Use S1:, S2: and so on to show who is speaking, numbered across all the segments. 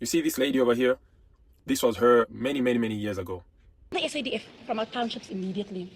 S1: You see this lady over here? This was her many years ago.
S2: The SADF from our townships immediately.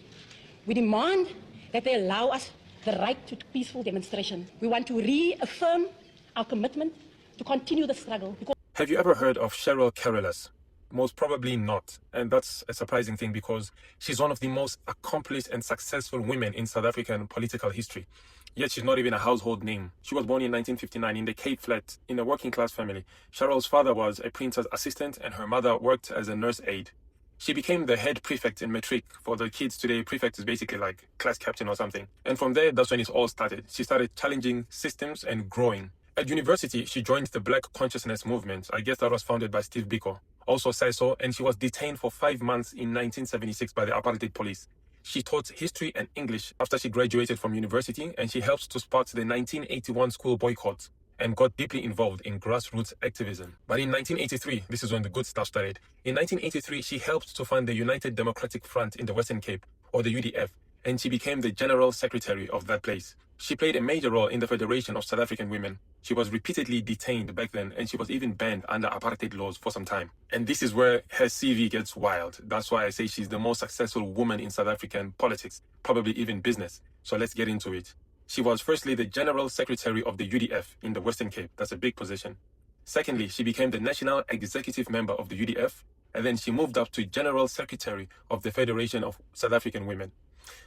S2: We demand that they allow us the right to peaceful demonstration. We want to reaffirm our commitment to continue the struggle.
S1: Have you ever heard of Cheryl Carolus? Most probably not. And that's a surprising thing because she's one of the most accomplished and successful women in South African political history. Yet she's not even a household name. She was born in 1959 in the Cape Flat in a working class family. Cheryl's father was a printer's assistant and her mother worked as a nurse aide. She became the head prefect in matric. For the kids today, prefect is basically like class captain or something. And from there, that's when it all started. She started challenging systems and growing. At university, she joined the Black Consciousness Movement. I guess that was founded by Steve Biko, also SISO, and she was detained for 5 months in 1976 by the apartheid police. She taught history and English after she graduated from university, and she helped to start the 1981 school boycott and got deeply involved in grassroots activism. But in 1983, this is when the good stuff started. In 1983, she helped to fund the United Democratic Front in the Western Cape, or the UDF, and she became the general secretary of that place. She played a major role in the Federation of South African Women. She was repeatedly detained back then, and she was even banned under apartheid laws for some time. And this is where her CV gets wild. That's why I say she's the most successful woman in South African politics, probably even business. So let's get into it. She was firstly the General Secretary of the UDF in the Western Cape. That's a big position. Secondly, she became the National Executive Member of the UDF, and then she moved up to General Secretary of the Federation of South African Women.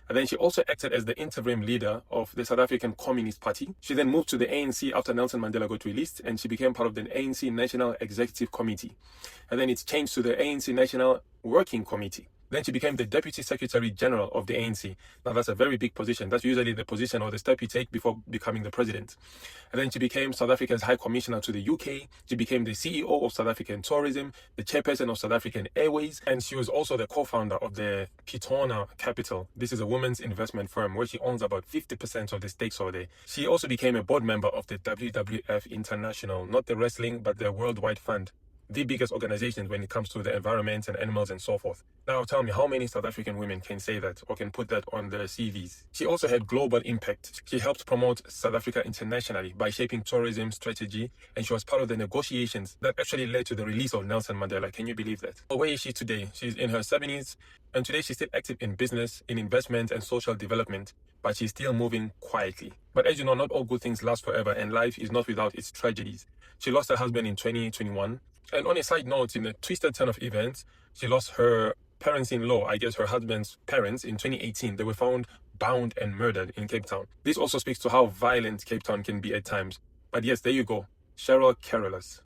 S1: And then she also acted as the interim leader of the South African Communist Party. She then moved to the ANC after Nelson Mandela got released, and she became part of the ANC National Executive Committee. And then it's changed to the ANC National Working Committee. Then she became the Deputy Secretary General of the ANC. Now that's a very big position. That's usually the position or the step you take before becoming the president. And then she became South Africa's High Commissioner to the UK. She became the CEO of South African Tourism, the chairperson of South African Airways, and she was also the co-founder of the Kitona Capital. This is a women's investment firm where she owns about 50% of the stakes over there. She also became a board member of the WWF International, not the wrestling, but the Worldwide Fund, the biggest organization when it comes to the environment and animals and so forth. Now tell me, how many South African women can say that or can put that on their CVs? She also had global impact. She helped promote South Africa internationally by shaping tourism strategy, and she was part of the negotiations that actually led to the release of Nelson Mandela. Can you believe that? Where is she today? She's in her 70s, and today she's still active in business, in investment and social development, but she's still moving quietly. But as you know, not all good things last forever, and life is not without its tragedies. She lost her husband in 2021. And on a side note, in a twisted turn of events, she lost her parents-in-law, I guess her husband's parents, in 2018. They were found bound and murdered in Cape Town. This also speaks to how violent Cape Town can be at times. But yes, there you go. Cheryl Carolus.